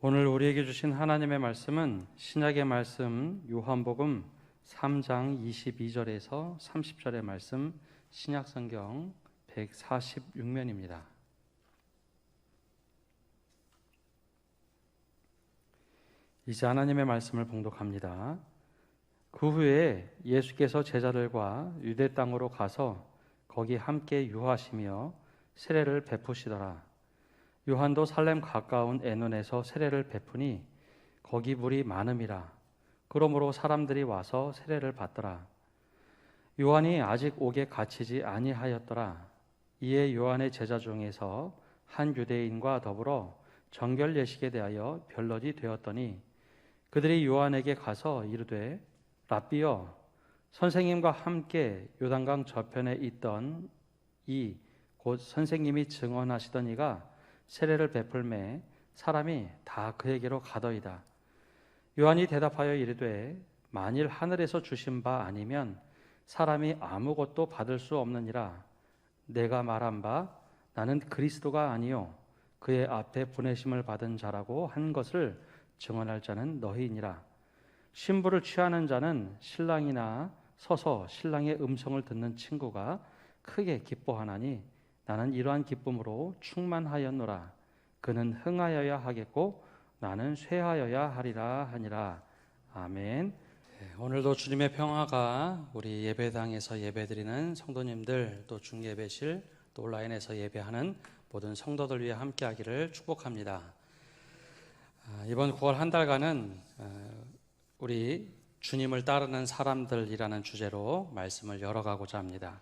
오늘 우리에게 주신 하나님의 말씀은 신약의 말씀 요한복음 3장 22절에서 30절의 말씀 신약성경 146면입니다. 이제 하나님의 말씀을 봉독합니다. 그 후에 예수께서 제자들과 유대 땅으로 가서 거기 함께 유하시며 세례를 베푸시더라. 요한도 살렘 가까운 애논에서 세례를 베푸니 거기 물이 많음이라. 그러므로 사람들이 와서 세례를 받더라. 요한이 아직 옥에 갇히지 아니하였더라. 이에 요한의 제자 중에서 한 유대인과 더불어 정결 예식에 대하여 변론이 되었더니 그들이 요한에게 가서 이르되 랍비여, 선생님과 함께 요단강 저편에 있던 이 곧 선생님이 증언하시던 이가 세례를 베풀매 사람이 다 그에게로 가더이다. 요한이 대답하여 이르되 만일 하늘에서 주신 바 아니면 사람이 아무것도 받을 수 없느니라. 내가 말한 바 나는 그리스도가 아니요 그의 앞에 보내심을 받은 자라고 한 것을 증언할 자는 너희니라. 신부를 취하는 자는 신랑이나 서서 신랑의 음성을 듣는 친구가 크게 기뻐하나니 나는 이러한 기쁨으로 충만하였노라. 그는 흥하여야 하겠고 나는 쇠하여야 하리라 하니라. 아멘. 오늘도 주님의 평화가 우리 예배당에서 예배드리는 성도님들, 또 중예배실, 또 온라인에서 예배하는 모든 성도들 위해 함께하기를 축복합니다. 이번 9월 한 달간은 우리 주님을 따르는 사람들이라는 주제로 말씀을 열어가고자 합니다.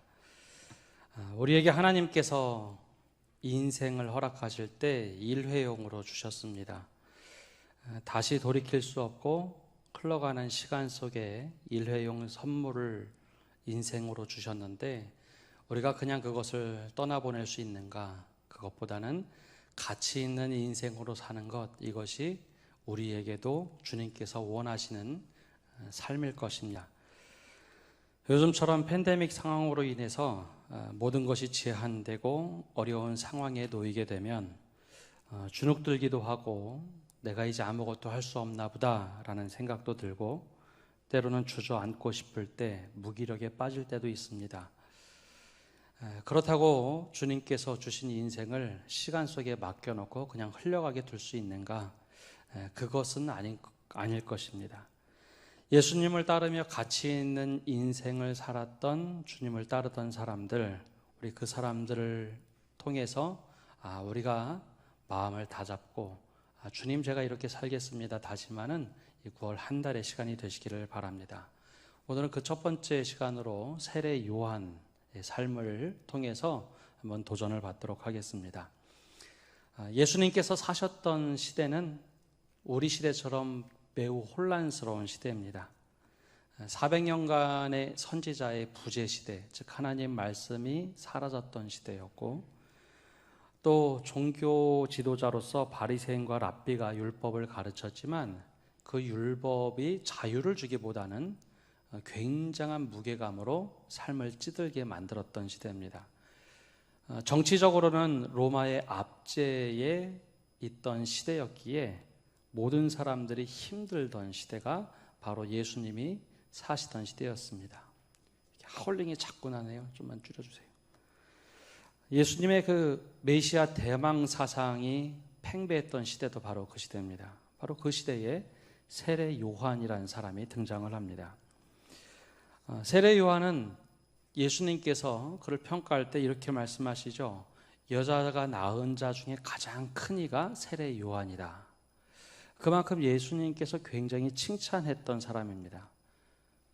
우리에게 하나님께서 인생을 허락하실 때 일회용으로 주셨습니다. 다시 돌이킬 수 없고 흘러가는 시간 속에 일회용 선물을 인생으로 주셨는데 우리가 그냥 그것을 떠나보낼 수 있는가? 그것보다는 가치 있는 인생으로 사는 것, 이것이 우리에게도 주님께서 원하시는 삶일 것입니다. 요즘처럼 팬데믹 상황으로 인해서 모든 것이 제한되고 어려운 상황에 놓이게 되면 주눅들기도 하고 내가 이제 아무것도 할 수 없나 보다라는 생각도 들고 때로는 주저앉고 싶을 때 무기력에 빠질 때도 있습니다. 그렇다고 주님께서 주신 인생을 시간 속에 맡겨놓고 그냥 흘러가게 둘 수 있는가? 그것은 아닐 것입니다. 예수님을 따르며 가치 있는 인생을 살았던 주님을 따르던 사람들, 우리 그 사람들을 통해서 우리가 마음을 다잡고 주님 제가 이렇게 살겠습니다 다짐하는 이 9월 한 달의 시간이 되시기를 바랍니다. 오늘은 그 첫 번째 시간으로 세례 요한의 삶을 통해서 한번 도전을 받도록 하겠습니다. 예수님께서 사셨던 시대는 우리 시대처럼 매우 혼란스러운 시대입니다. 400년간의 선지자의 부재 시대, 즉 하나님 말씀이 사라졌던 시대였고, 또 종교 지도자로서 바리새인과 랍비가 율법을 가르쳤지만 그 율법이 자유를 주기보다는 굉장한 무게감으로 삶을 찌들게 만들었던 시대입니다. 정치적으로는 로마의 압제에 있던 시대였기에 모든 사람들이 힘들던 시대가 바로 예수님이 사시던 시대였습니다. 하울링이 자꾸 나네요. 좀만 줄여주세요. 예수님의 그 메시아 대망 사상이 팽배했던 시대도 바로 그 시대입니다. 바로 그 시대에 세례 요한이라는 사람이 등장을 합니다. 세례 요한은 예수님께서 그를 평가할 때 이렇게 말씀하시죠. 여자가 낳은 자 중에 가장 큰 이가 세례 요한이다. 그만큼 예수님께서 굉장히 칭찬했던 사람입니다.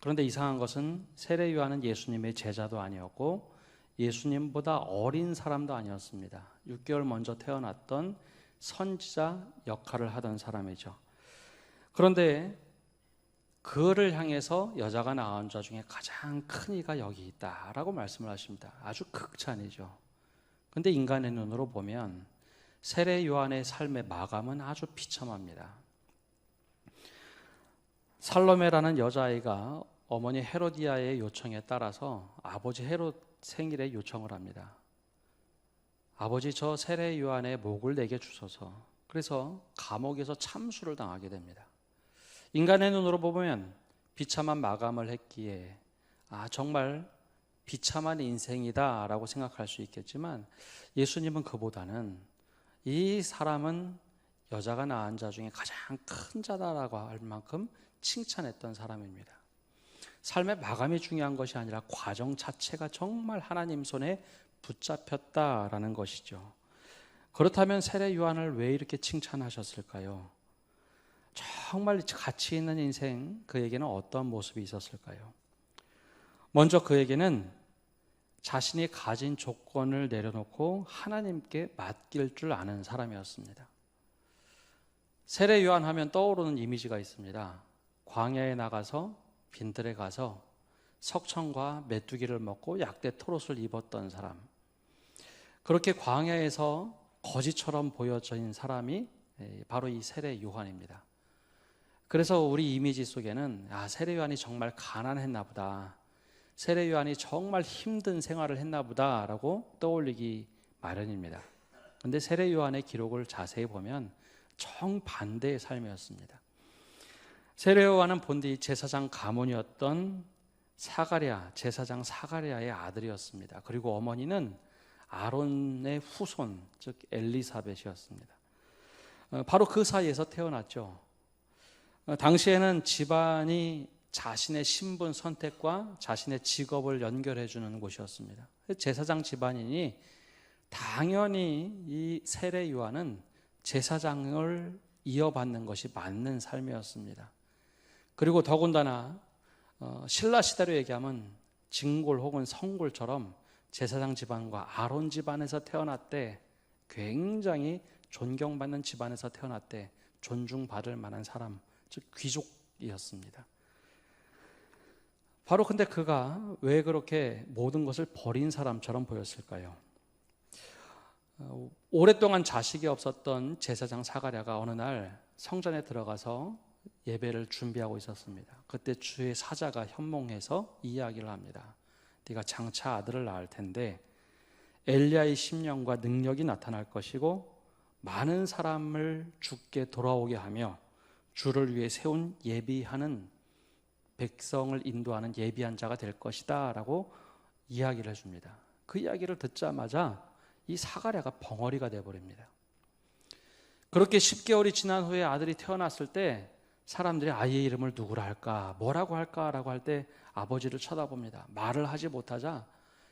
그런데 이상한 것은 세례 요한은 예수님의 제자도 아니었고 예수님보다 어린 사람도 아니었습니다. 6개월 먼저 태어났던 선지자 역할을 하던 사람이죠. 그런데 그를 향해서 여자가 낳은 자 중에 가장 큰 이가 여기 있다라고 말씀을 하십니다. 아주 극찬이죠. 그런데 인간의 눈으로 보면 세례 요한의 삶의 마감은 아주 비참합니다. 살로메라는 여자아이가 어머니 헤로디아의 요청에 따라서 아버지 헤롯 생일에 요청을 합니다. 아버지, 저 세례 요한의 목을 내게 주소서. 그래서 감옥에서 참수를 당하게 됩니다. 인간의 눈으로 보면 비참한 마감을 했기에 정말 비참한 인생이다 라고 생각할 수 있겠지만, 예수님은 그보다는 이 사람은 여자가 낳은 자 중에 가장 큰 자다라고 할 만큼 칭찬했던 사람입니다. 삶의 마감이 중요한 것이 아니라 과정 자체가 정말 하나님 손에 붙잡혔다라는 것이죠. 그렇다면 세례 요한을 왜 이렇게 칭찬하셨을까요? 정말 가치 있는 인생, 그에게는 어떤 모습이 있었을까요? 먼저 그에게는 자신이 가진 조건을 내려놓고 하나님께 맡길 줄 아는 사람이었습니다. 세례 요한 하면 떠오르는 이미지가 있습니다. 광야에 나가서 빈들에 가서 석청과 메뚜기를 먹고 약대 토롯을 입었던 사람, 그렇게 광야에서 거지처럼 보여진 사람이 바로 이 세례 요한입니다. 그래서 우리 이미지 속에는 세례 요한이 정말 가난했나 보다, 세례 요한이 정말 힘든 생활을 했나 보다라고 떠올리기 마련입니다. 그런데 세례 요한의 기록을 자세히 보면 정반대의 삶이었습니다. 세례 요한은 본디 제사장 가문이었던 제사장 사가랴의 아들이었습니다. 그리고 어머니는 아론의 후손, 즉 엘리사벳이었습니다. 바로 그 사이에서 태어났죠. 당시에는 집안이 자신의 신분 선택과 자신의 직업을 연결해 주는 곳이었습니다. 제사장 집안이니 당연히 이 세례 요한은 제사장을 이어받는 것이 맞는 삶이었습니다. 그리고 더군다나 신라 시대로 얘기하면 진골 혹은 성골처럼 제사장 집안과 아론 집안에서 태어났대, 굉장히 존경받는 집안에서 태어났대, 존중받을 만한 사람, 즉 귀족이었습니다. 바로 근데 그가 왜 그렇게 모든 것을 버린 사람처럼 보였을까요? 오랫동안 자식이 없었던 제사장 사가랴가 어느 날 성전에 들어가서 예배를 준비하고 있었습니다. 그때 주의 사자가 현몽해서 이야기를 합니다. 네가 장차 아들을 낳을 텐데 엘리야의 심령과 능력이 나타날 것이고 많은 사람을 주께 돌아오게 하며 주를 위해 세운 예비하는 백성을 인도하는 예비한 자가 될 것이다 라고 이야기를 해줍니다. 그 이야기를 듣자마자 이 사가랴가 벙어리가 돼버립니다. 그렇게 10개월이 지난 후에 아들이 태어났을 때 사람들이 아이의 이름을 누구라 할까, 뭐라고 할까라고 할 때 아버지를 쳐다봅니다. 말을 하지 못하자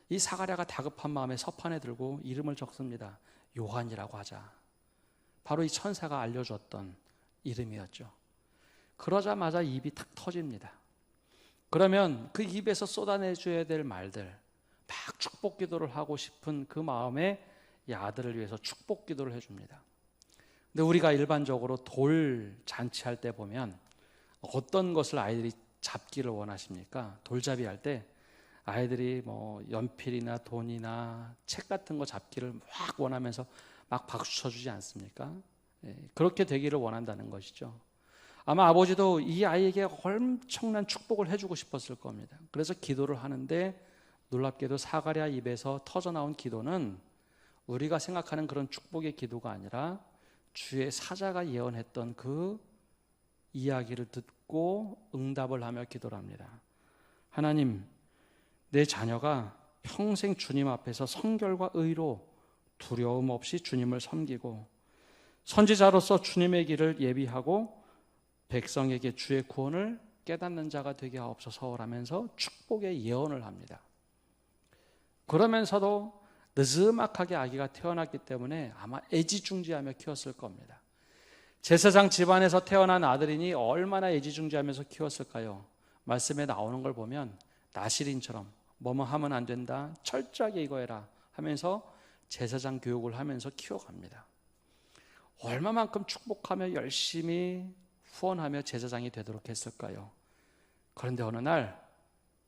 이 사가랴가 다급한 마음에 서판에 들고 이름을 적습니다. 요한이라고 하자. 바로 이 천사가 알려줬던 이름이었죠. 그러자마자 입이 탁 터집니다. 그러면 그 입에서 쏟아내줘야 될 말들, 막 축복 기도를 하고 싶은 그 마음에 이 아들을 위해서 축복 기도를 해줍니다. 근데 우리가 일반적으로 돌 잔치할 때 보면 어떤 것을 아이들이 잡기를 원하십니까? 돌잡이 할 때 아이들이 뭐 연필이나 돈이나 책 같은 거 잡기를 막 원하면서 막 박수 쳐주지 않습니까? 그렇게 되기를 원한다는 것이죠. 아마 아버지도 이 아이에게 엄청난 축복을 해주고 싶었을 겁니다. 그래서 기도를 하는데 놀랍게도 사가랴 입에서 터져나온 기도는 우리가 생각하는 그런 축복의 기도가 아니라 주의 사자가 예언했던 그 이야기를 듣고 응답을 하며 기도를 합니다. 하나님, 내 자녀가 평생 주님 앞에서 성결과 의로 두려움 없이 주님을 섬기고 선지자로서 주님의 길을 예비하고 백성에게 주의 구원을 깨닫는 자가 되게 하옵소서라면서 축복의 예언을 합니다. 그러면서도 느즈막하게 아기가 태어났기 때문에 아마 애지중지하며 키웠을 겁니다. 제사장 집안에서 태어난 아들이니 얼마나 애지중지하면서 키웠을까요? 말씀에 나오는 걸 보면 나시린처럼 뭐뭐 하면 안 된다, 철저하게 이거 해라 하면서 제사장 교육을 하면서 키워갑니다. 얼마만큼 축복하며 열심히 후원하며 제사장이 되도록 했을까요? 그런데 어느 날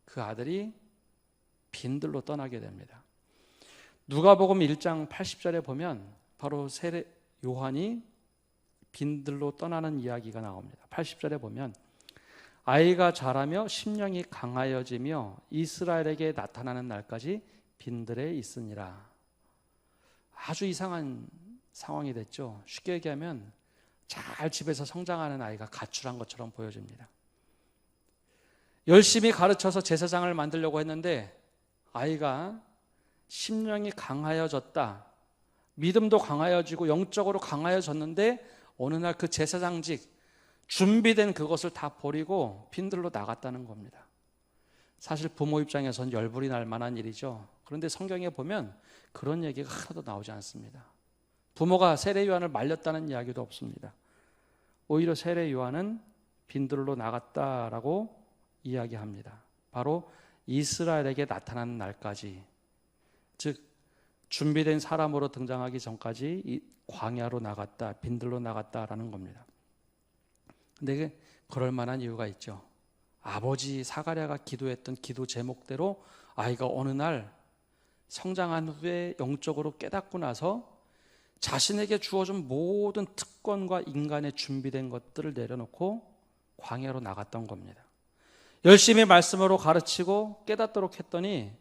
그 아들이 빈들로 떠나게 됩니다. 누가복음 1장 80절에 보면 바로 세례 요한이 빈들로 떠나는 이야기가 나옵니다. 80절에 보면 아이가 자라며 심령이 강하여지며 이스라엘에게 나타나는 날까지 빈들에 있으니라. 아주 이상한 상황이 됐죠. 쉽게 얘기하면 잘 집에서 성장하는 아이가 가출한 것처럼 보여집니다. 열심히 가르쳐서 제사장을 만들려고 했는데 아이가 심령이 강하여졌다, 믿음도 강하여지고 영적으로 강하여졌는데 어느 날 그 제사장직 준비된 그것을 다 버리고 빈들로 나갔다는 겁니다. 사실 부모 입장에선 열불이 날 만한 일이죠. 그런데 성경에 보면 그런 얘기가 하나도 나오지 않습니다. 부모가 세례 요한을 말렸다는 이야기도 없습니다. 오히려 세례 요한은 빈들로 나갔다라고 이야기합니다. 바로 이스라엘에게 나타나는 날까지, 즉 준비된 사람으로 등장하기 전까지 이 광야로 나갔다, 빈들로 나갔다라는 겁니다. 근데 그럴 만한 이유가 있죠. 아버지 사가랴가 기도했던 기도 제목대로 아이가 어느 날 성장한 후에 영적으로 깨닫고 나서 자신에게 주어진 모든 특권과 인간의 준비된 것들을 내려놓고 광야로 나갔던 겁니다. 열심히 말씀으로 가르치고 깨닫도록 했더니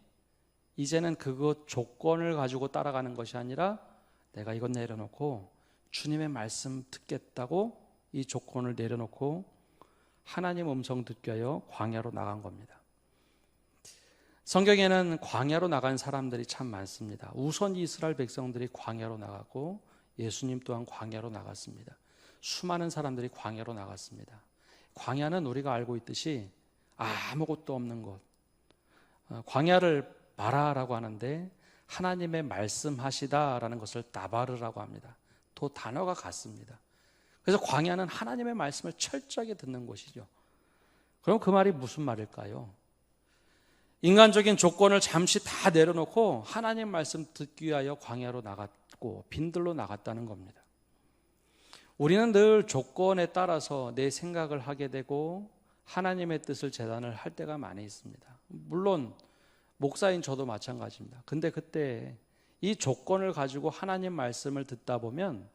이제는 그것 조건을 가지고 따라가는 것이 아니라 내가 이것 내려놓고 주님의 말씀 듣겠다고 이 조건을 내려놓고 하나님 음성 듣기 위하여 광야로 나간 겁니다. 성경에는 광야로 나간 사람들이 참 많습니다. 우선 이스라엘 백성들이 광야로 나갔고 예수님 또한 광야로 나갔습니다. 수많은 사람들이 광야로 나갔습니다. 광야는 우리가 알고 있듯이 아무것도 없는 곳, 광야를 마라라고 하는데 하나님의 말씀하시다라는 것을 다바르라고 합니다. 또 단어가 같습니다. 그래서 광야는 하나님의 말씀을 철저하게 듣는 곳이죠. 그럼 그 말이 무슨 말일까요? 인간적인 조건을 잠시 다 내려놓고 하나님 말씀 듣기 위하여 광야로 나갔고 빈들로 나갔다는 겁니다. 우리는 늘 조건에 따라서 내 생각을 하게 되고 하나님의 뜻을 재단을 할 때가 많이 있습니다. 물론 목사인 저도 마찬가지입니다. 근데 그때 이 조건을 가지고 하나님 말씀을 듣다 보면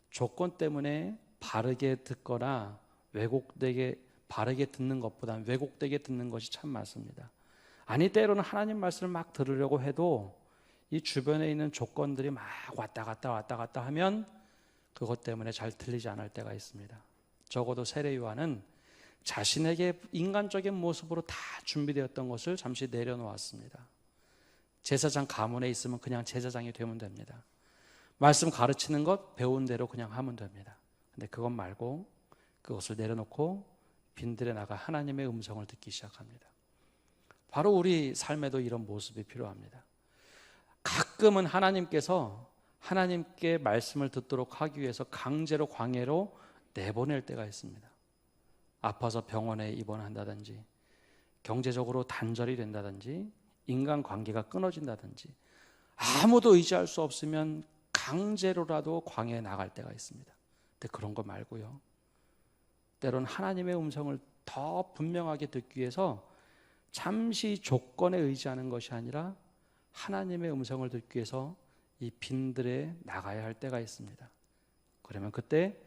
조건 때문에 바르게 듣거나 왜곡되게 바르게 듣는 것보다는 왜곡되게 듣는 것이 참 많습니다. 아니 때로는 하나님 말씀을 막 들으려고 해도 이 주변에 있는 조건들이 막 왔다 갔다 하면 그것 때문에 잘 들리지 않을 때가 있습니다. 적어도 세례 요한은 자신에게 인간적인 모습으로 다 준비되었던 것을 잠시 내려놓았습니다. 제사장 가문에 있으면 그냥 제사장이 되면 됩니다. 말씀 가르치는 것 배운 대로 그냥 하면 됩니다. 근데 그것 말고 그것을 내려놓고 빈들에 나가 하나님의 음성을 듣기 시작합니다. 바로 우리 삶에도 이런 모습이 필요합니다. 가끔은 하나님께서 하나님께 말씀을 듣도록 하기 위해서 강제로 광야로 내보낼 때가 있습니다. 아파서 병원에 입원한다든지, 경제적으로 단절이 된다든지, 인간관계가 끊어진다든지, 아무도 의지할 수 없으면 강제로라도 광야에 나갈 때가 있습니다. 근데 그런 거 말고요, 때로는 하나님의 음성을 더 분명하게 듣기 위해서 잠시 조건에 의지하는 것이 아니라 하나님의 음성을 듣기 위해서 이 빈들에 나가야 할 때가 있습니다. 그러면 그때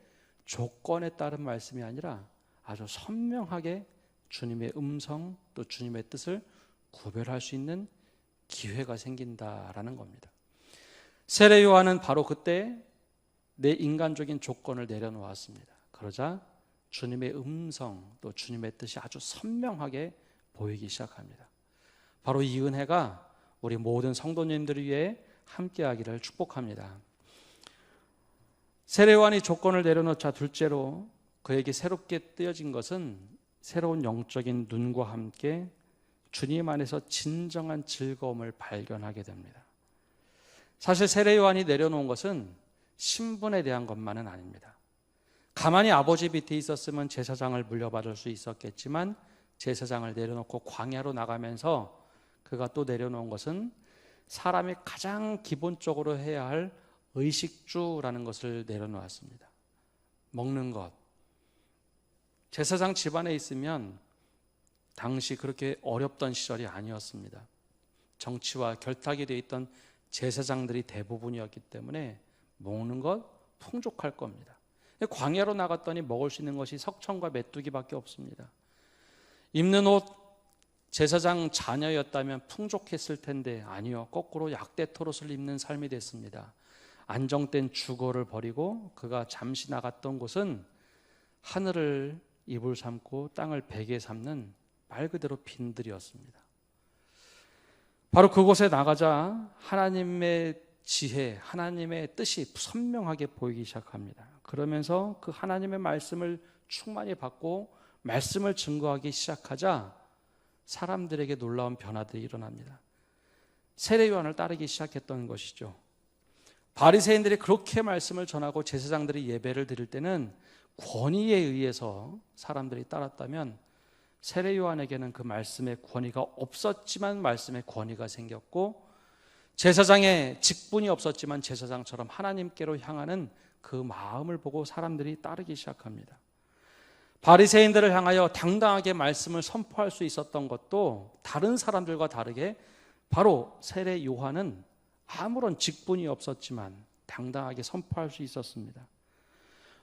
조건에 따른 말씀이 아니라 아주 선명하게 주님의 음성 또 주님의 뜻을 구별할 수 있는 기회가 생긴다라는 겁니다. 세례 요한은 바로 그때 내 인간적인 조건을 내려놓았습니다. 그러자 주님의 음성 또 주님의 뜻이 아주 선명하게 보이기 시작합니다. 바로 이 은혜가 우리 모든 성도님들을 위해 함께하기를 축복합니다. 세례 요한이 조건을 내려놓자 둘째로 그에게 새롭게 뜨여진 것은 새로운 영적인 눈과 함께 주님 안에서 진정한 즐거움을 발견하게 됩니다. 사실 세례 요한이 내려놓은 것은 신분에 대한 것만은 아닙니다. 가만히 아버지 밑에 있었으면 제사장을 물려받을 수 있었겠지만 제사장을 내려놓고 광야로 나가면서 그가 또 내려놓은 것은 사람이 가장 기본적으로 해야 할 의식주라는 것을 내려놓았습니다. 먹는 것. 제사장 집안에 있으면 당시 그렇게 어렵던 시절이 아니었습니다. 정치와 결탁이 되어 있던 제사장들이 대부분이었기 때문에 먹는 것 풍족할 겁니다. 광야로 나갔더니 먹을 수 있는 것이 석청과 메뚜기밖에 없습니다. 입는 옷, 제사장 자녀였다면 풍족했을 텐데 아니요, 거꾸로 약대 토롯을 입는 삶이 됐습니다. 안정된 주거를 버리고 그가 잠시 나갔던 곳은 하늘을 이불 삼고 땅을 베개 삼는 말 그대로 빈들이었습니다. 바로 그곳에 나가자 하나님의 지혜, 하나님의 뜻이 선명하게 보이기 시작합니다. 그러면서 그 하나님의 말씀을 충만히 받고 말씀을 증거하기 시작하자 사람들에게 놀라운 변화들이 일어납니다. 세례 요한을 따르기 시작했던 것이죠. 바리새인들이 그렇게 말씀을 전하고 제사장들이 예배를 드릴 때는 권위에 의해서 사람들이 따랐다면 세례 요한에게는 그 말씀의 권위가 없었지만 말씀의 권위가 생겼고, 제사장의 직분이 없었지만 제사장처럼 하나님께로 향하는 그 마음을 보고 사람들이 따르기 시작합니다. 바리새인들을 향하여 당당하게 말씀을 선포할 수 있었던 것도 다른 사람들과 다르게 바로 세례 요한은 아무런 직분이 없었지만 당당하게 선포할 수 있었습니다.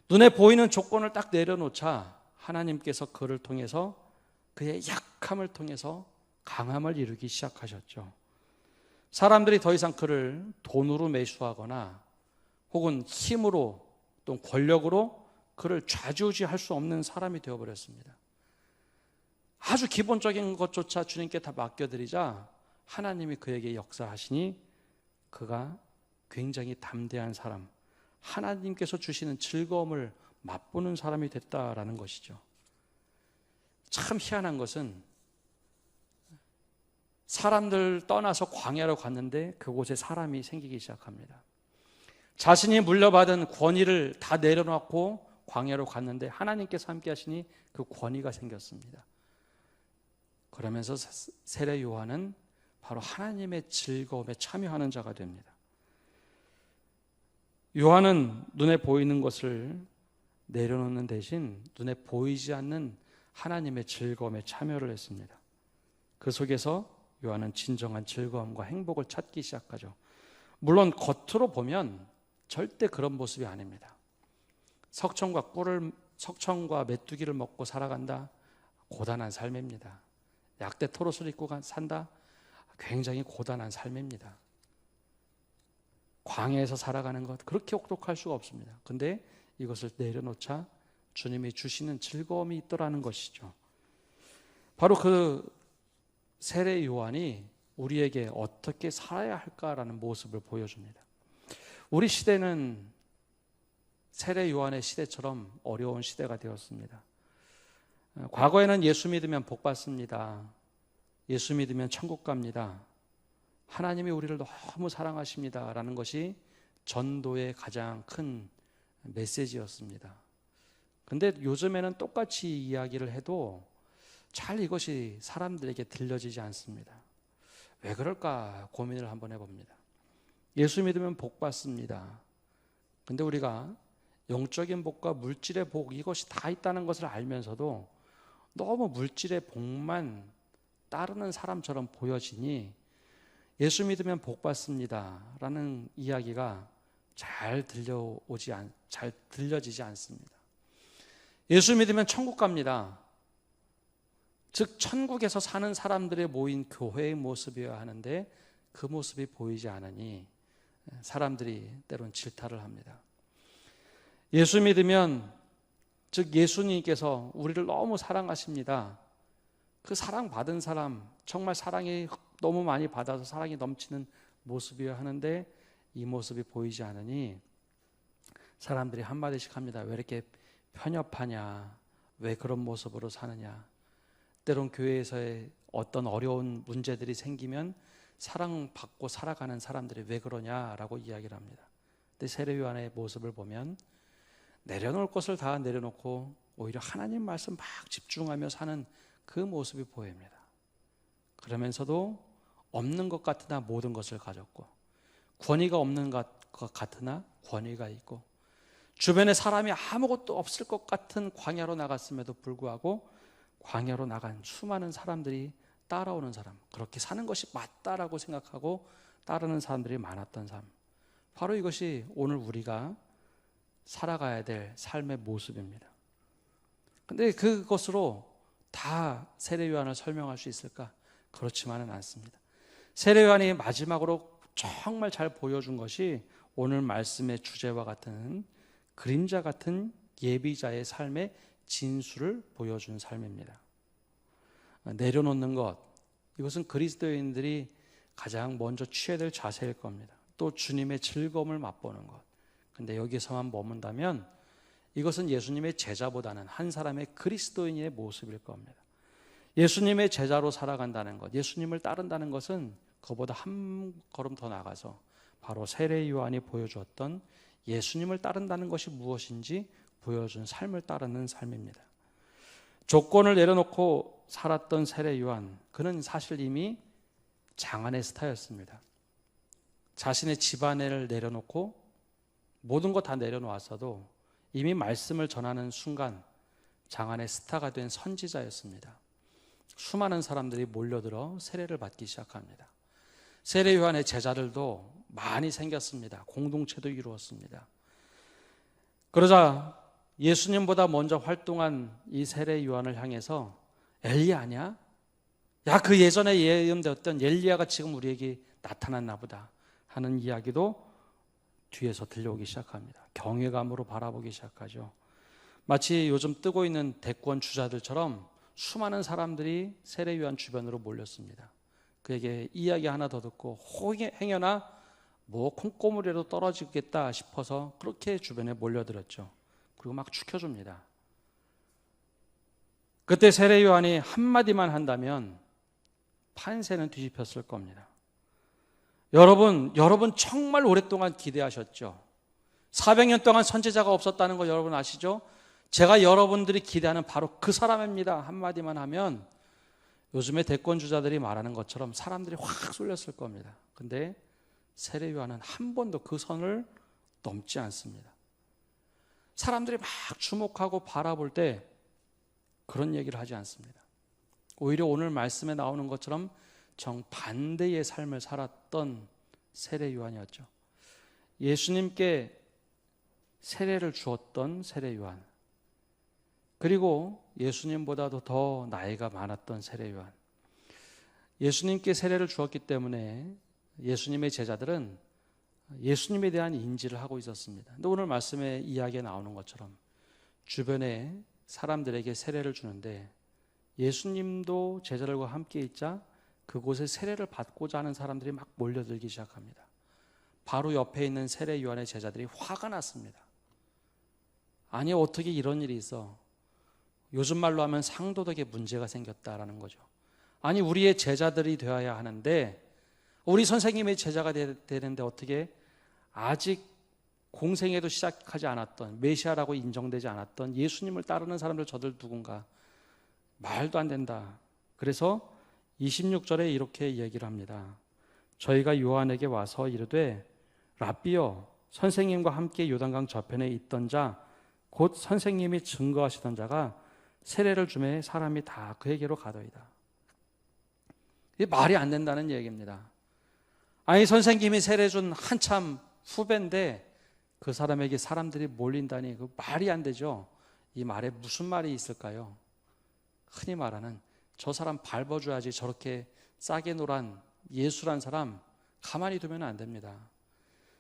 눈에 보이는 조건을 딱 내려놓자 하나님께서 그를 통해서, 그의 약함을 통해서 강함을 이루기 시작하셨죠. 사람들이 더 이상 그를 돈으로 매수하거나 혹은 힘으로 또 권력으로 그를 좌지우지할 수 없는 사람이 되어버렸습니다. 아주 기본적인 것조차 주님께 다 맡겨드리자 하나님이 그에게 역사하시니 그가 굉장히 담대한 사람, 하나님께서 주시는 즐거움을 맛보는 사람이 됐다라는 것이죠. 참 희한한 것은 사람들 떠나서 광야로 갔는데 그곳에 사람이 생기기 시작합니다. 자신이 물려받은 권위를 다 내려놓고 광야로 갔는데 하나님께서 함께 하시니 그 권위가 생겼습니다. 그러면서 세례 요한은 바로 하나님의 즐거움에 참여하는 자가 됩니다. 요한은 눈에 보이는 것을 내려놓는 대신 눈에 보이지 않는 하나님의 즐거움에 참여를 했습니다. 그 속에서 요한은 진정한 즐거움과 행복을 찾기 시작하죠. 물론 겉으로 보면 절대 그런 모습이 아닙니다. 석청과 메뚜기를 먹고 살아간다, 고단한 삶입니다. 약대 토롯을 입고 산다, 굉장히 고단한 삶입니다. 광야에서 살아가는 것, 그렇게 혹독할 수가 없습니다. 근데 이것을 내려놓자 주님이 주시는 즐거움이 있더라는 것이죠. 바로 그 세례 요한이 우리에게 어떻게 살아야 할까라는 모습을 보여줍니다. 우리 시대는 세례 요한의 시대처럼 어려운 시대가 되었습니다. 과거에는 예수 믿으면 복 받습니다. 예수 믿으면 천국 갑니다. 하나님이 우리를 너무 사랑하십니다 라는 것이 전도의 가장 큰 메시지였습니다. 근데 요즘에는 똑같이 이야기를 해도 잘 이것이 사람들에게 들려지지 않습니다. 왜 그럴까 고민을 한번 해봅니다. 예수 믿으면 복 받습니다. 근데 우리가 영적인 복과 물질의 복, 이것이 다 있다는 것을 알면서도 너무 물질의 복만 따르는 사람처럼 보여지니 예수 믿으면 복 받습니다 라는 이야기가 잘 들려지지 않습니다. 예수 믿으면 천국 갑니다. 즉 천국에서 사는 사람들의 모인 교회의 모습이어야 하는데 그 모습이 보이지 않으니 사람들이 때론 질타를 합니다. 예수 믿으면, 즉 예수님께서 우리를 너무 사랑하십니다. 그 사랑받은 사람, 정말 사랑이 너무 많이 받아서 사랑이 넘치는 모습이어야 하는데 이 모습이 보이지 않으니 사람들이 한마디씩 합니다. 왜 이렇게 편협하냐, 왜 그런 모습으로 사느냐. 때론 교회에서의 어떤 어려운 문제들이 생기면 사랑받고 살아가는 사람들이 왜 그러냐라고 이야기를 합니다. 근데 세례 요한의 모습을 보면 내려놓을 것을 다 내려놓고 오히려 하나님 말씀 막 집중하며 사는 그 모습이 보입니다. 그러면서도 없는 것 같으나 모든 것을 가졌고, 권위가 없는 것 같으나 권위가 있고, 주변에 사람이 아무것도 없을 것 같은 광야로 나갔음에도 불구하고 광야로 나간 수많은 사람들이 따라오는 사람, 그렇게 사는 것이 맞다라고 생각하고 따르는 사람들이 많았던 삶, 바로 이것이 오늘 우리가 살아가야 될 삶의 모습입니다. 근데 그것으로 다 세례 요한을 설명할 수 있을까? 그렇지만은 않습니다. 세례 요한이 마지막으로 정말 잘 보여준 것이 오늘 말씀의 주제와 같은 그림자 같은 예비자의 삶의 진수를 보여준 삶입니다. 내려놓는 것, 이것은 그리스도인들이 가장 먼저 취해야 될 자세일 겁니다. 또 주님의 즐거움을 맛보는 것. 근데 여기서만 머문다면 이것은 예수님의 제자보다는 한 사람의 그리스도인의 모습일 겁니다. 예수님의 제자로 살아간다는 것, 예수님을 따른다는 것은 그보다 한 걸음 더 나가서 바로 세례 요한이 보여주었던 예수님을 따른다는 것이 무엇인지 보여준 삶을 따르는 삶입니다. 조건을 내려놓고 살았던 세례 요한, 그는 사실 이미 장안의 스타였습니다. 자신의 집안을 내려놓고 모든 것 다 내려놓았어도 이미 말씀을 전하는 순간 장안의 스타가 된 선지자였습니다. 수많은 사람들이 몰려들어 세례를 받기 시작합니다. 세례 요한의 제자들도 많이 생겼습니다. 공동체도 이루었습니다. 그러자 예수님보다 먼저 활동한 이 세례 요한을 향해서 엘리야 아니야? 야, 그 예전에 예언되었던 엘리야가 지금 우리에게 나타났나 보다 하는 이야기도 뒤에서 들려오기 시작합니다. 경외감으로 바라보기 시작하죠. 마치 요즘 뜨고 있는 대권 주자들처럼 수많은 사람들이 세례 요한 주변으로 몰렸습니다. 그에게 이야기 하나 더 듣고 행여나 뭐 콩고물이라도 떨어지겠다 싶어서 그렇게 주변에 몰려들었죠. 그리고 막 죽여줍니다. 그때 세례 요한이 한마디만 한다면 판세는 뒤집혔을 겁니다. 여러분 정말 오랫동안 기대하셨죠? 400년 동안 선지자가 없었다는 거 여러분 아시죠? 제가 여러분들이 기대하는 바로 그 사람입니다. 한마디만 하면 요즘에 대권주자들이 말하는 것처럼 사람들이 확 쏠렸을 겁니다. 근데 세례 요한은 한 번도 그 선을 넘지 않습니다. 사람들이 막 주목하고 바라볼 때 그런 얘기를 하지 않습니다. 오히려 오늘 말씀에 나오는 것처럼 정반대의 삶을 살았던 세례 요한이었죠. 예수님께 세례를 주었던 세례 요한, 그리고 예수님보다도 더 나이가 많았던 세례 요한. 예수님께 세례를 주었기 때문에 예수님의 제자들은 예수님에 대한 인지를 하고 있었습니다. 근데 오늘 말씀에 이야기에 나오는 것처럼 주변에 사람들에게 세례를 주는데 예수님도 제자들과 함께 있자 그곳에 세례를 받고자 하는 사람들이 막 몰려들기 시작합니다. 바로 옆에 있는 세례 요한의 제자들이 화가 났습니다. 아니, 어떻게 이런 일이 있어? 요즘 말로 하면 상도덕에 문제가 생겼다라는 거죠. 아니, 우리의 제자들이 되어야 하는데, 우리 선생님의 제자가 되는데 어떻게 아직 공생애도 시작하지 않았던, 메시아라고 인정되지 않았던 예수님을 따르는 사람들 저들 누군가, 말도 안 된다. 그래서 26절에 이렇게 얘기를 합니다. 저희가 요한에게 와서 이르되 랍비여, 선생님과 함께 요단강 저편에 있던 자 곧 선생님이 증거하시던 자가 세례를 주매 사람이 다 그에게로 가더이다. 이게 말이 안 된다는 얘기입니다. 아니, 선생님이 세례 준 한참 후배인데 그 사람에게 사람들이 몰린다니 그 말이 안 되죠. 이 말에 무슨 말이 있을까요? 흔히 말하는 저 사람 밟아줘야지 저렇게 싸게 노란 예수란 사람 가만히 두면 안 됩니다.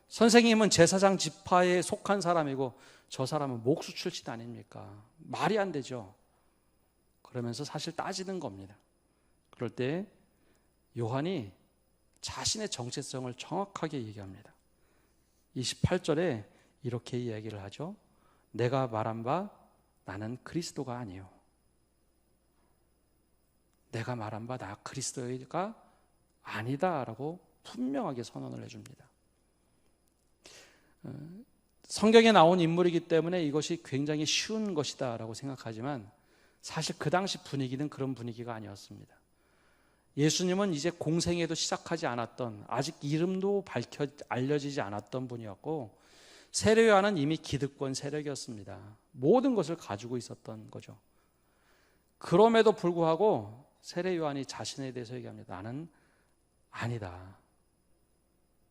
선생님은 제사장 지파에 속한 사람이고 저 사람은 목수 출신 아닙니까? 말이 안 되죠. 그러면서 사실 따지는 겁니다. 그럴 때 요한이 자신의 정체성을 정확하게 얘기합니다. 28절에 이렇게 이야기를 하죠. 내가 말한 바 나는 그리스도가 아니요. 내가 말한 바 나 그리스도가 아니다라고 분명하게 선언을 해줍니다. 성경에 나온 인물이기 때문에 이것이 굉장히 쉬운 것이다라고 생각하지만 사실 그 당시 분위기는 그런 분위기가 아니었습니다. 예수님은 이제 공생애도 시작하지 않았던, 아직 이름도 알려지지 않았던 분이었고 세례 요한은 이미 기득권 세력이었습니다. 모든 것을 가지고 있었던 거죠. 그럼에도 불구하고 세례 요한이 자신에 대해서 얘기합니다. 나는 아니다.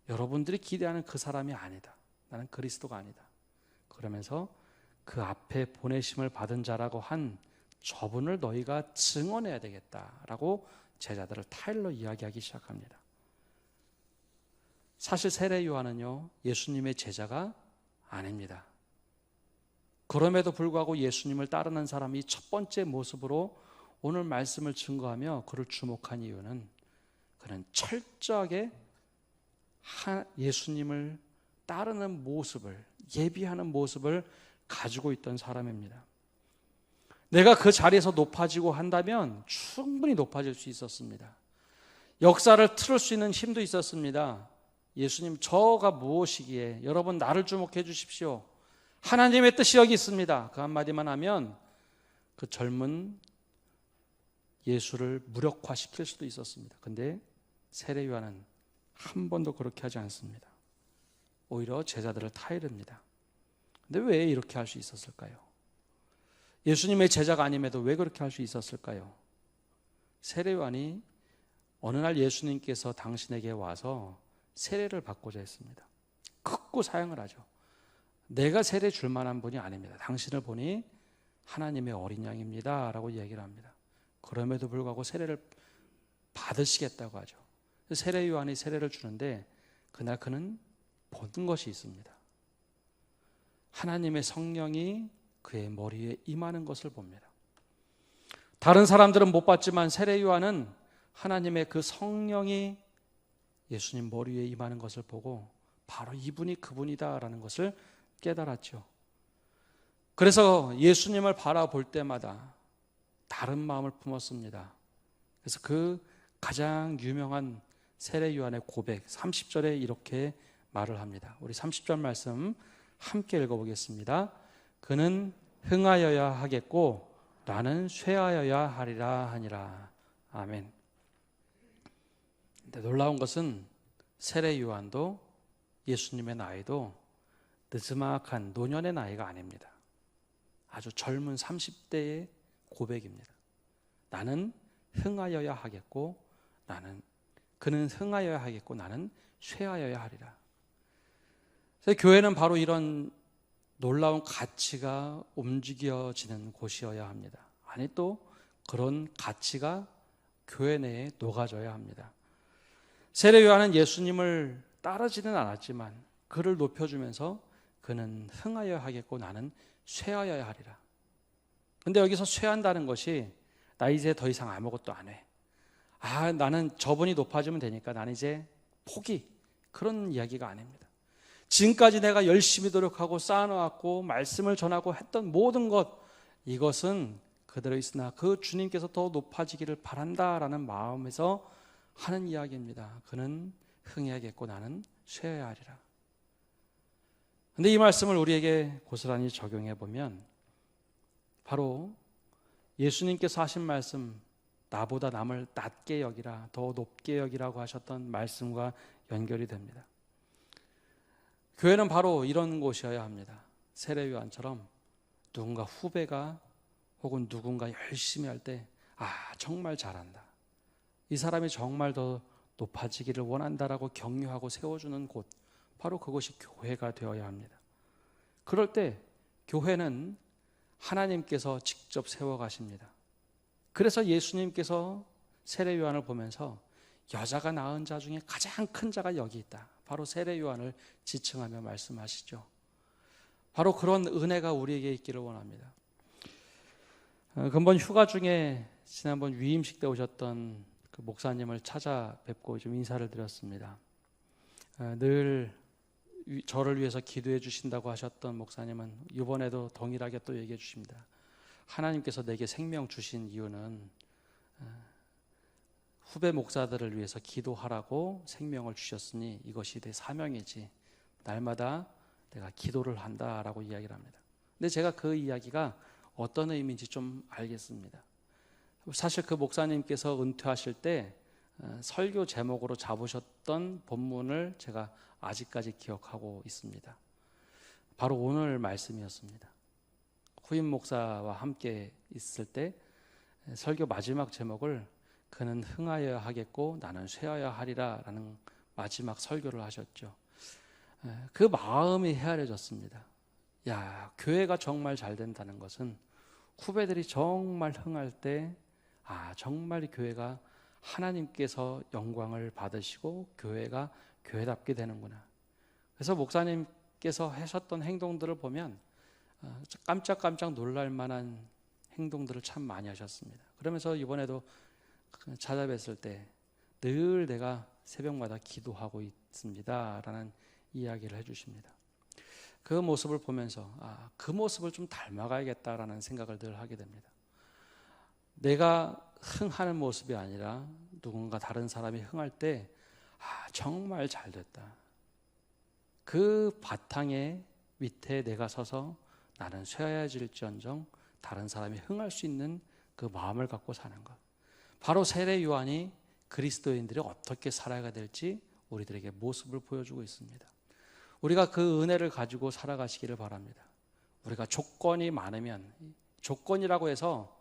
여러분들이 기대하는 그 사람이 아니다. 나는 그리스도가 아니다. 그러면서 그 앞에 보내심을 받은 자라고 한 저분을 너희가 증언해야 되겠다라고 제자들을 타일러 이야기하기 시작합니다. 사실 세례 요한은요, 예수님의 제자가 아닙니다. 그럼에도 불구하고 예수님을 따르는 사람이 첫 번째 모습으로 오늘 말씀을 증거하며 그를 주목한 이유는 그는 철저하게 예수님을 따르는 모습을, 예비하는 모습을 가지고 있던 사람입니다. 내가 그 자리에서 높아지고 한다면 충분히 높아질 수 있었습니다. 역사를 틀을 수 있는 힘도 있었습니다. 예수님, 저가 무엇이기에 여러분 나를 주목해 주십시오. 하나님의 뜻이 여기 있습니다. 그 한마디만 하면 그 젊은 예수를 무력화시킬 수도 있었습니다. 근데 세례 요한은 한 번도 그렇게 하지 않습니다. 오히려 제자들을 타이릅니다. 근데 왜 이렇게 할 수 있었을까요? 예수님의 제자가 아님에도 왜 그렇게 할 수 있었을까요? 세례 요한이 어느 날 예수님께서 당신에게 와서 세례를 받고자 했습니다. 극구 사양을 하죠. 내가 세례 줄 만한 분이 아닙니다. 당신을 보니 하나님의 어린 양입니다 라고 이야기를 합니다. 그럼에도 불구하고 세례를 받으시겠다고 하죠. 세례 요한이 세례를 주는데 그날 그는 본 것이 있습니다. 하나님의 성령이 그의 머리에 임하는 것을 봅니다. 다른 사람들은 못 봤지만 세례 요한은 하나님의 그 성령이 예수님 머리 위에 임하는 것을 보고 바로 이분이 그분이다라는 것을 깨달았죠. 그래서 예수님을 바라볼 때마다 다른 마음을 품었습니다. 그래서 그 가장 유명한 세례 요한의 고백 30절에 이렇게 말을 합니다. 우리 30절 말씀 함께 읽어보겠습니다. 그는 흥하여야 하겠고 나는 쇠하여야 하리라 하니라. 아멘. 근데 놀라운 것은 세례 요한도 예수님의 나이도 느즈막한 노년의 나이가 아닙니다. 아주 젊은 30대의 고백입니다. 나는 흥하여야 하겠고 그는 흥하여야 하겠고 나는 쇠하여야 하리라. 그래서 교회는 바로 이런 놀라운 가치가 움직여지는 곳이어야 합니다. 아니 또 그런 가치가 교회 내에 녹아져야 합니다. 세례 요한은 예수님을 따르지는 않았지만 그를 높여주면서 그는 흥하여야 하겠고 나는 쇠하여야 하리라. 근데 여기서 쇠한다는 것이 나 이제 더 이상 아무것도 안 해. 나는 저분이 높아지면 되니까 나는 이제 포기. 그런 이야기가 아닙니다. 지금까지 내가 열심히 노력하고 쌓아놓았고 말씀을 전하고 했던 모든 것, 이것은 그대로 있으나 그 주님께서 더 높아지기를 바란다라는 마음에서 하는 이야기입니다. 그는 흥해야겠고 나는 쇠해야 하리라. 그런데 이 말씀을 우리에게 고스란히 적용해 보면 바로 예수님께서 하신 말씀, 나보다 남을 낮게 여기라, 더 높게 여기라고 하셨던 말씀과 연결이 됩니다. 교회는 바로 이런 곳이어야 합니다. 세례 요한처럼 누군가 후배가 혹은 누군가 열심히 할 때 정말 잘한다. 이 사람이 정말 더 높아지기를 원한다라고 격려하고 세워주는 곳, 바로 그것이 교회가 되어야 합니다. 그럴 때 교회는 하나님께서 직접 세워가십니다. 그래서 예수님께서 세례 요한을 보면서 여자가 낳은 자 중에 가장 큰 자가 여기 있다. 바로 세례 요한을 지칭하며 말씀하시죠. 바로 그런 은혜가 우리에게 있기를 원합니다. 근본 휴가 중에 지난번 위임식 때 오셨던 그 목사님을 찾아뵙고 좀 인사를 드렸습니다. 늘 저를 위해서 기도해 주신다고 하셨던 목사님은 이번에도 동일하게 또 얘기해 주십니다. 하나님께서 내게 생명 주신 이유는 후배 목사들을 위해서 기도하라고 생명을 주셨으니 이것이 내 사명이지, 날마다 내가 기도를 한다라고 이야기를 합니다. 근데 제가 그 이야기가 어떤 의미인지 좀 알겠습니다. 사실 그 목사님께서 은퇴하실 때 설교 제목으로 잡으셨던 본문을 제가 아직까지 기억하고 있습니다. 바로 오늘 말씀이었습니다. 후임 목사와 함께 있을 때 설교 마지막 제목을 그는 흥하여야 하겠고 나는 쇠하여야 하리라 라는 마지막 설교를 하셨죠. 그 마음이 헤아려졌습니다. 교회가 정말 잘 된다는 것은 후배들이 정말 흥할 때 정말 교회가 하나님께서 영광을 받으시고 교회가 교회답게 되는구나. 그래서 목사님께서 하셨던 행동들을 보면 깜짝깜짝 놀랄 만한 행동들을 참 많이 하셨습니다. 그러면서 이번에도 찾아뵀을 때 늘 내가 새벽마다 기도하고 있습니다 라는 이야기를 해주십니다. 그 모습을 보면서 그 모습을 좀 닮아가야겠다라는 생각을 늘 하게 됩니다. 내가 흥하는 모습이 아니라 누군가 다른 사람이 흥할 때 정말 잘됐다. 그 바탕에 밑에 내가 서서 나는 쇠야질지언정 다른 사람이 흥할 수 있는 그 마음을 갖고 사는 것. 바로 세례 요한이 그리스도인들이 어떻게 살아야 될지 우리들에게 모습을 보여주고 있습니다. 우리가 그 은혜를 가지고 살아가시기를 바랍니다. 우리가 조건이 많으면, 조건이라고 해서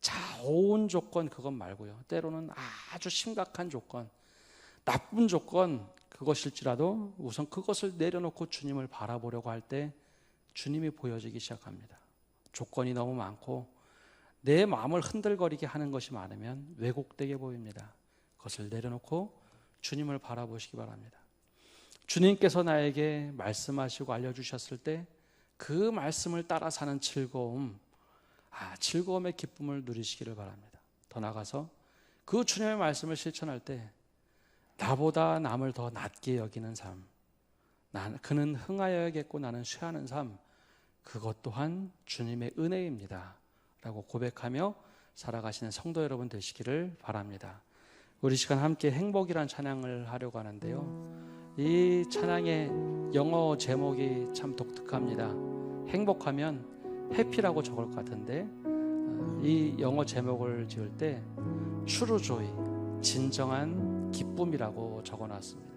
좋은 조건 그것 말고요, 때로는 아주 심각한 조건, 나쁜 조건 그것일지라도 우선 그것을 내려놓고 주님을 바라보려고 할 때 주님이 보여지기 시작합니다. 조건이 너무 많고 내 마음을 흔들거리게 하는 것이 많으면 왜곡되게 보입니다. 그것을 내려놓고 주님을 바라보시기 바랍니다. 주님께서 나에게 말씀하시고 알려주셨을 때 그 말씀을 따라 사는 즐거움, 즐거움의 기쁨을 누리시기를 바랍니다. 더 나아가서 그 주님의 말씀을 실천할 때 나보다 남을 더 낮게 여기는 삶, 그는 흥하여야겠고 나는 쇠하는 삶, 그것 또한 주님의 은혜입니다 라고 고백하며 살아가시는 성도 여러분 되시기를 바랍니다. 우리 시간 함께 행복이란 찬양을 하려고 하는데요, 이 찬양의 영어 제목이 참 독특합니다. 행복하면 해피라고 적을 것 같은데 이 영어 제목을 지을 때 true joy, 진정한 기쁨이라고 적어놨습니다.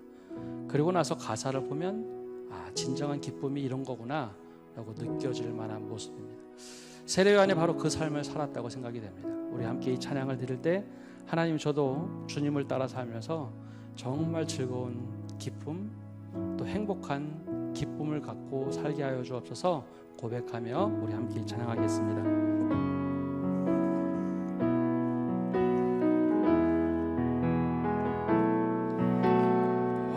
그리고 나서 가사를 보면 진정한 기쁨이 이런 거구나 라고 느껴질 만한 모습입니다. 세례 요한이 바로 그 삶을 살았다고 생각이 됩니다. 우리 함께 이 찬양을 드릴 때 하나님, 저도 주님을 따라 살면서 정말 즐거운 기쁨, 또 행복한 기쁨을 갖고 살게 하여 주옵소서 고백하며 우리 함께 찬양하겠습니다.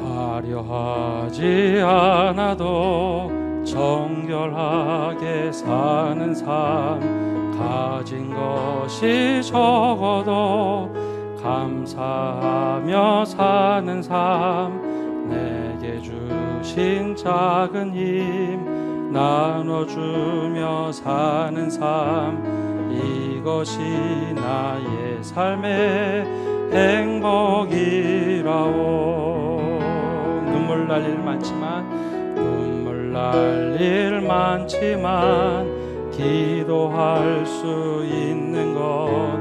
화려하지 않아도 정결하게 사는 삶, 가진 것이 적어도 감사하며 사는 삶, 내게 주신 작은 힘 나눠주며 사는 삶, 이것이 나의 삶의 행복이라오. 눈물 날 일 많지만, 눈물 날 일 많지만 기도할 수 있는 것,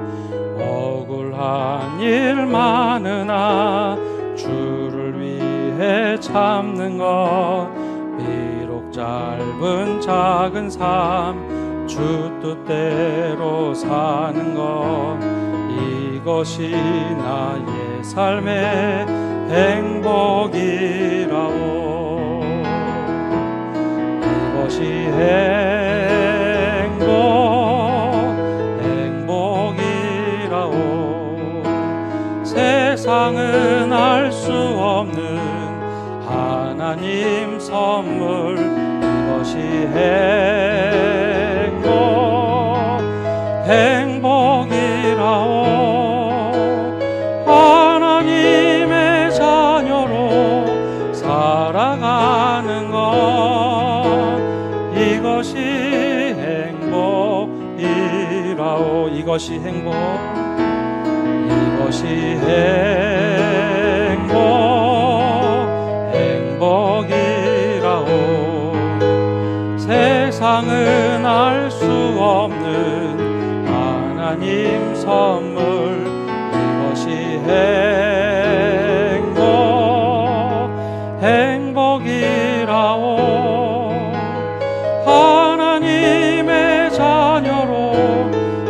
억울한 일 많으나 주를 위해 참는 것, 비록 짧은 작은 삶 주 뜻대로 사는 것, 이것이 나의 삶의 행복이라오. 이것이 행복이라오. 세상은 알 수 없는 하나님 선물, 이것이 행복이라오. 하나님의 자녀로 살아가는 것, 이것이 행복이라오. 이것이 행복이라오. 세상은 알 수 없는 하나님 선물, 이것이 행복이라오. 하나님의 자녀로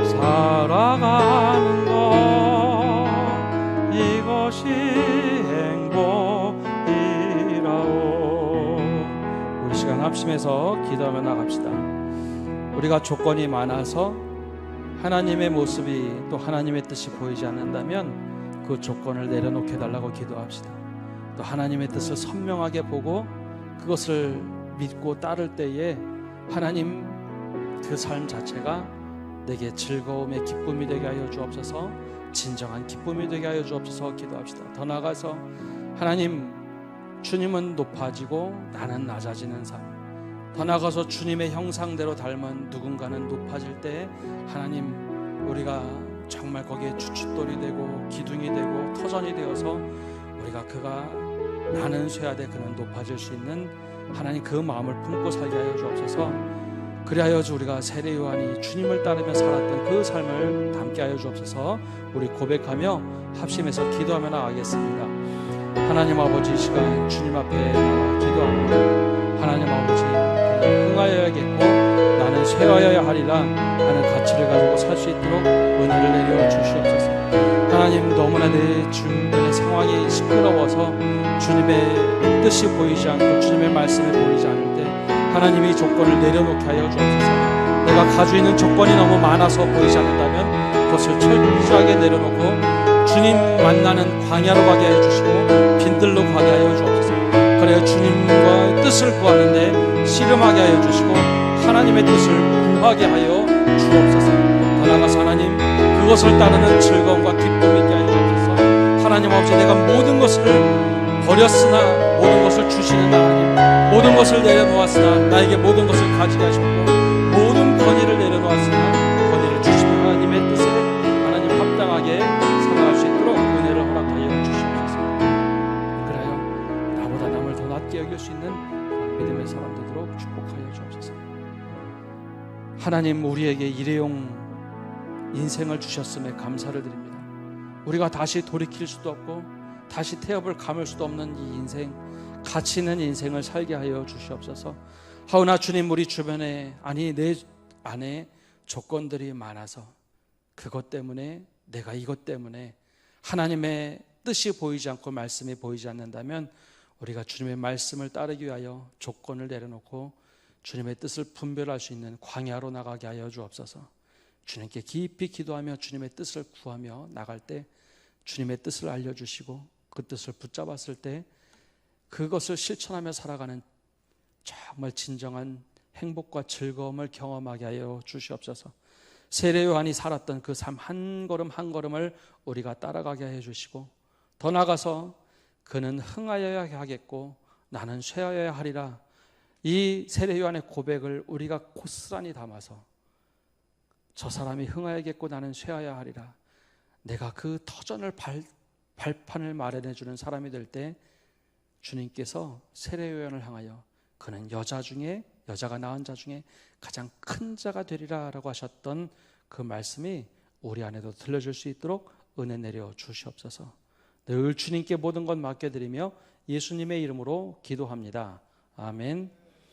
살아가는 것, 이것이 행복이라오. 우리 시간 합심해서 기도하며 나갑시다. 우리가 조건이 많아서 하나님의 모습이 또 하나님의 뜻이 보이지 않는다면 그 조건을 내려놓게 달라고 기도합시다. 또 하나님의 뜻을 선명하게 보고 그것을 믿고 따를 때에 하나님 그 삶 자체가 내게 즐거움의 기쁨이 되게 하여 주옵소서. 진정한 기쁨이 되게 하여 주옵소서. 기도합시다. 더 나아가서 하나님, 주님은 높아지고 나는 낮아지는 삶, 더 나아가서 주님의 형상대로 닮은 누군가는 높아질 때 하나님, 우리가 정말 거기에 주춧돌이 되고 기둥이 되고 터전이 되어서 우리가 그가 나는 쇠하되 그는 높아질 수 있는 하나님 그 마음을 품고 살게 하여 주옵소서. 그리하여 우리가 세례 요한이 주님을 따르며 살았던 그 삶을 담게 하여 주옵소서. 우리 고백하며 합심해서 기도하며 나가겠습니다. 하나님 아버지, 이 시간 주님 앞에 나와 기도하고 하나님 아버지, 흥하여야겠고 나는 쇠하여야 하리라 하는 가치를 가지고 살 수 있도록 은혜를 내려 주시옵소서. 하나님, 너무나 내 주변의 상황이 시끄러워서 주님의 뜻이 보이지 않고 주님의 말씀이 보이지 않을 때 하나님이 조건을 내려놓게 하여 주옵소서. 내가 가지고 있는 조건이 너무 많아서 보이지 않는다면 그것을 철저하게 내려놓고 주님 만나는 광야로 가게 하여 주시고 빈들로 가게 하여 주옵소서. 그래야 주님과 뜻을 구하는데 씨름하게 하여 주시고 하나님의 뜻을 구하게 하여 주옵소서. 더 나아가서 하나님, 그것을 따르는 즐거움과 기쁨이 있게 하여 주옵소서. 하나님 아버지, 내가 모든 것을 버렸으나 모든 것을 주시는 하나님, 모든 것을 내려놓았으나 나에게 모든 것을 가지게 하셨고 모든 권위를 내려놓았으나 권위를 주시는 하나님의 뜻에 하나님 합당하게 살아갈 수 있도록 은혜를 허락하여 주시옵소서. 그래요 나보다 남을 더 낮게 여길 수 있는 믿음의 사람 되도록 축복하여 주옵소서. 하나님, 우리에게 일회용 인생을 주셨음에 감사를 드립니다. 우리가 다시 돌이킬 수도 없고 다시 태엽을 감을 수도 없는 이 인생, 가치 있는 인생을 살게 하여 주시옵소서. 하오나 주님, 우리 주변에 내 안에 조건들이 많아서 그것 때문에 내가 이것 때문에 하나님의 뜻이 보이지 않고 말씀이 보이지 않는다면 우리가 주님의 말씀을 따르기 위하여 조건을 내려놓고 주님의 뜻을 분별할 수 있는 광야로 나가게 하여 주옵소서. 주님께 깊이 기도하며 주님의 뜻을 구하며 나갈 때 주님의 뜻을 알려주시고 그 뜻을 붙잡았을 때 그것을 실천하며 살아가는 정말 진정한 행복과 즐거움을 경험하게 하여 주시옵소서. 세례 요한이 살았던 그 삶 한 걸음 한 걸음을 우리가 따라가게 해 주시고 더 나아가서 그는 흥하여야 하겠고 나는 쇠하여야 하리라, 이 세례 요한의 고백을 우리가 고스란히 담아서 저 사람이 흥하여야겠고 나는 쇠하여야 하리라, 내가 그 터전을 발판을 마련해 주는 사람이 될 때 주님께서 세례 요한을 향하여 그는 여자가 낳은 자 중에 가장 큰 자가 되리라 라고 하셨던 그 말씀이 우리 안에도 들려줄 수 있도록 은혜 내려 주시옵소서. 늘 주님께 모든 것 맡겨드리며 예수님의 이름으로 기도합니다. 아멘.